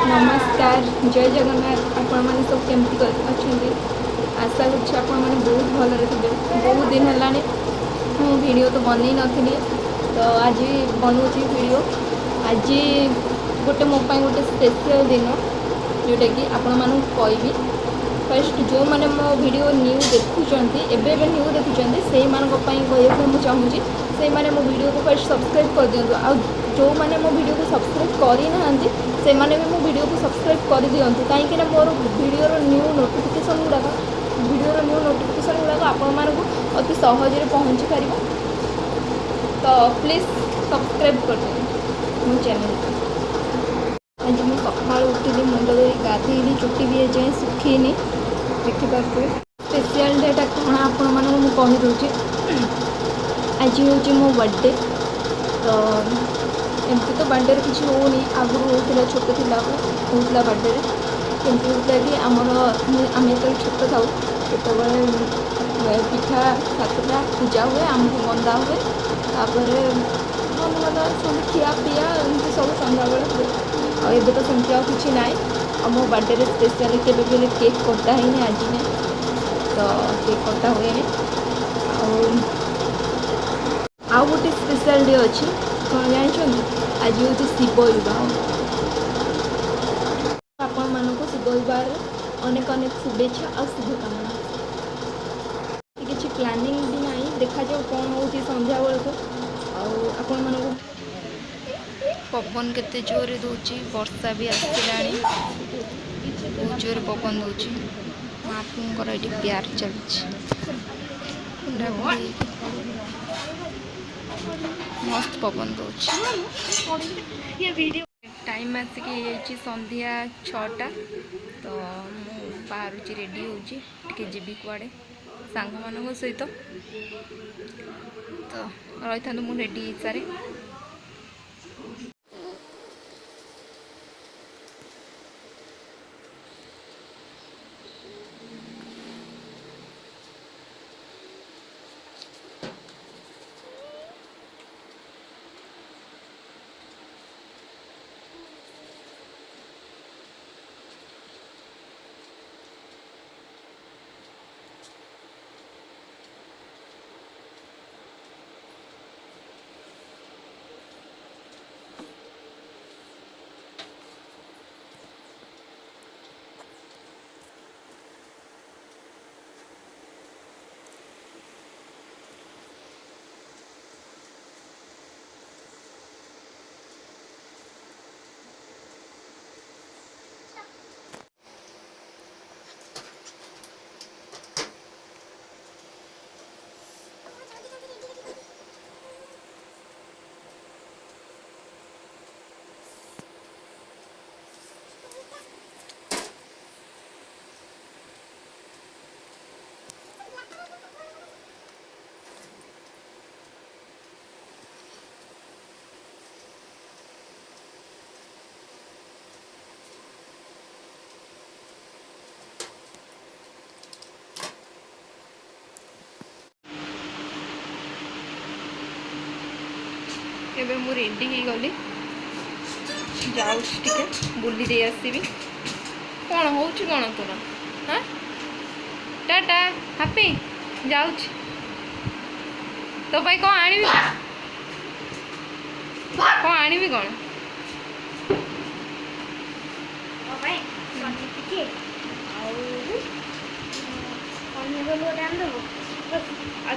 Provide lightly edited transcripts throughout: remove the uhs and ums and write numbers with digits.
नमस्कार जय जगन्नाथ आपण मैंने सब केमती अच्छा आशा कर बहुत भलरे थे बहुत दिन है मु वीडियो तो बन नी तो आज बनाऊँगी वीडियो आज गोटे मोपाई गोटे स्पेशल दिन जोटा कि आपण मानक कहबी फर्स्ट जो मैंने मो वीडियो न्यू देखुंट एवं न्यू देखुं से कहवाई मुझे चाहूँगी से मैंने मो वीडियो को फर्स्ट सब्सक्राइब कर दिंतु आ जो मैंने मो वीडियो को सब्सक्राइब करना से मैंने भी मो वीडियो को सब्सक्राइब कर दिंतु कहीं मोर वीडियो न्यू नोटिफिकेशन गुड़ाक वीडियो न्यू नोटिफिकेशन गुड़ाक आपको अति सहज पहुँची पार तो प्लीज सब्सक्राइब कर दिखाँ मो चैनल को। आज मुझे सका उठिली मुंड धरी गाधेली चुटी भी जाए सुखीनी देखिपे स्पेशल डेटा कौन आपण मानक मुझे आज हूँ मो बर्थडे तो एमती तो बर्थडे किसी होनी आगुरी होता छोट थिला होता बर्थडे केमती होता कि आमर आम जो छोट था जो पिठा सातटा पूजा हुए आमको बंदा हुए तापर भल सब खिया पिया एमती सब सन्ध्या बेले हुए आए तो सेमती आ कि ना मो बर्थडे स्पेशल के केक कटा है आज नहीं तो केक कटा हुए आउ गोटे स्पेशल डे अच्छी कौन जानते आज हूँ शिव विवाह आपण मानक शिव विवाह अनेक अनेक शुभेच्छा और शुभकामना किसी प्लानिंग भी ना देखा जाओ कौन हो संध्या बेलू आपण मानक पवन केते जोरे दूची वर्षा भी आसलानी बहुत जोर पवन दूची महाप्रभुंर ये प्यार चलती मस्त पवन दूची टाइम आसिक संध्या 6टा तो बाहर रेडी होटी जीवी कुआड़े सांग मान सहित तो रही था मुझे रेडी सारे एबे मु रेडी ही गली जाऊँ टे बुली दे आसबि कौन हो कौन तोर हाँ टाटा हापी जाऊँ तो भाई कौन आनी कौन आनी कौन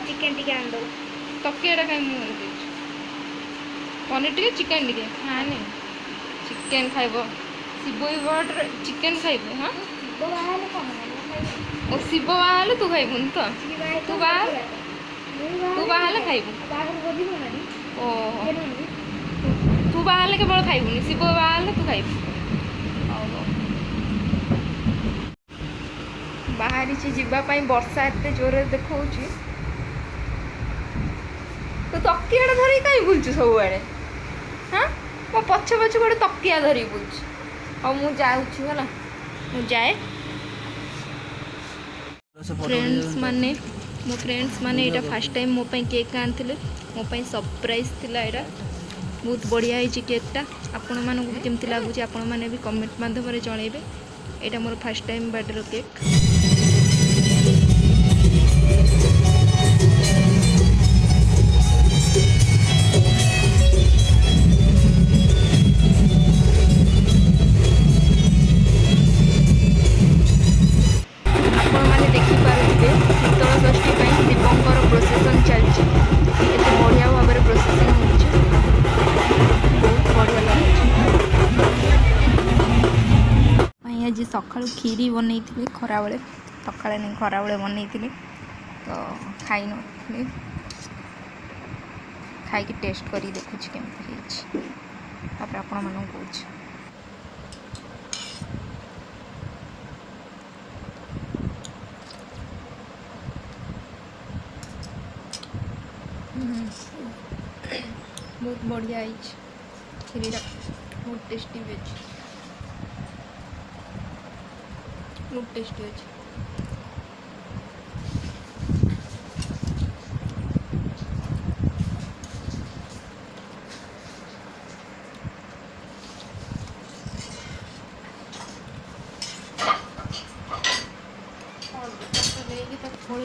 चिकेन टी आंदो तकिया कहीं पनीर टे चिकेन टे खाने चिकेन खाइब शिव विवाह चिकेन खाइब हाँ और शिव बाहर तू खाइबुन तो तू बाहर खाइबु ओहो तू बाहर केवल खाइबुनि शिव बाहर तू खाइबु बाहरी जावाई वर्षा एत जोर देखा तो तकिया धरिक कहीं बुलचु सब हाँ मो पछ पछ गोटे तकिया धरी बुलूँ और मुझे है मु जाए फ्रेंड्स माने मो फ्रेंड्स माने यहाँ फास्ट टाइम मोपाई केक आनी मोपाई सरप्राइज थिला यहाँ बहुत बढ़िया है केकटा आपण मानक केमती लगुच आपण मैंने भी कमेंट माध्यम जनइबे। यहाँ मोर first time birthday cake. Procession चलती बढ़िया भाव में प्रोसेसिंग बहुत बढ़िया लगे। आज सका खीरी बनई खरा बेले सका नहीं खरा बेले बनई तो खाई नी खाई टेस्ट कर देखुच केमती आपण मान कह बहुत बढ़िया खीरी बहुत टेस्टी भी अच्छे बहुत टेस्टी अच्छे।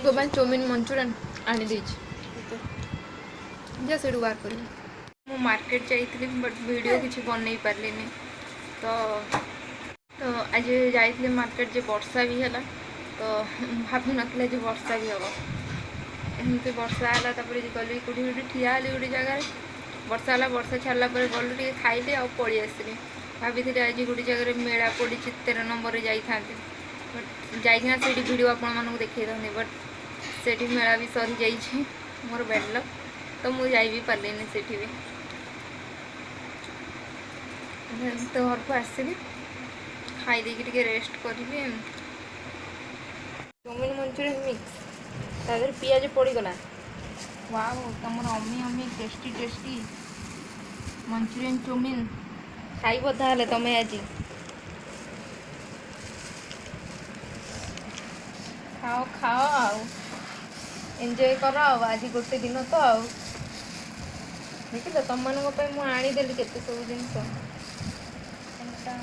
तो मैं चाउमीन मंचूरियन आनी जा से बाहर कर मु मार्केट जाइए बट वीडियो किसी बनई पारे तो आज जाइए मार्केट जे वर्षा भी है तो भाभी नथिला जे वर्षा भी हम एमती वर्षा है गली कौटी ठिया गोटे जगार वर्षा है वर्षा छाड़ा गलु टे खाइली आ पलि आसली भाभी थी आज गोटे जगह मेला पड़ी 13 नंबर जाइए बट जाइना से वीडियो आपण देखी था बट से मेला भी सरी जाइए मोर बैड लक तो मुझे जाई भी पार्लिनी से भी तो घर को आसली खाई देकी रेस्ट करी। चाउमीन मंचूरियन मिक्स तादर पियाज पड़गला वाह तुम अम्मी अम्मी टेस्टी टेस्टी मंचूरियन चाउमीन खाइब ताले तमें आज खाओ खाओ आओ एंजॉय कर आज गोटे दिन तो आओ देखिल तुम मानीदेली के सब जिन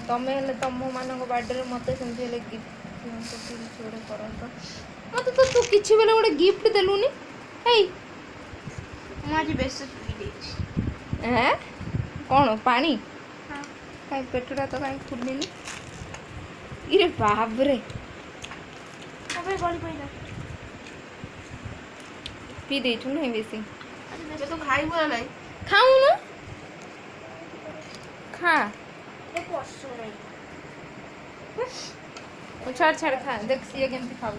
तुम्हें तुम मान बर्थडे मत सेमती गिफ्ट गोटे कर मत तो तू किसी बेले गोटे गिफ्ट देलुनि आज बेस कौन पानी कहीं पेटा तो कहीं फुलनी इरे बाप रे पी देचु नहीं बेसी तो खाइब ना खाऊ ना खा छाड़ छाड़ खा देख सी केमती खाऊ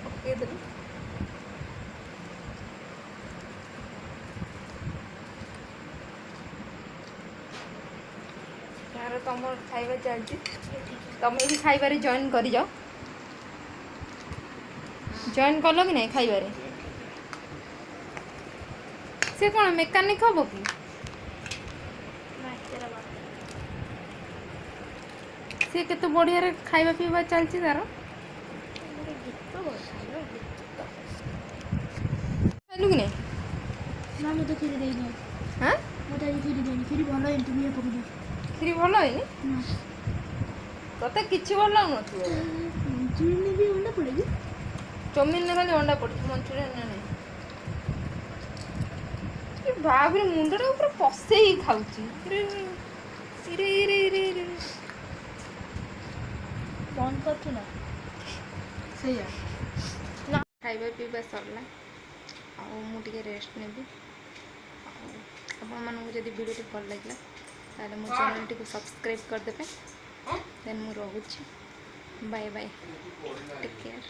पकईदेलु यार तुम खाइबा चलती तमें भी खाइबारे जॉइन कर जाओ जॉइन कल कि नहीं खाइबारे से कौन मेकानिक हम कि सी केते बढ़िया रे खाइबा पीबा चलती तार खाइलु कि नहीं ना मैं तो खीरी देनी हाँ मत आज खीरी देनी खीरी भल है तुम ये पकड़ खीरी भल है तते किछि भल लागु नथि मंचूरियन में भी अंडा पड़ेगी चाउमीन में खाली अंडा पड़ी मंचूरियन में नहीं भाभी मुंडटा ऊपर पसे ही खाऊची बंद कर ना सही खाइबा पीवा सरला मुझे रेस्ट नेबी आपको जब वीडियो भल लगे ताले मो चैनल टी सब्सक्राइब करदे देन मु रोची बाय बाय टेक केयर।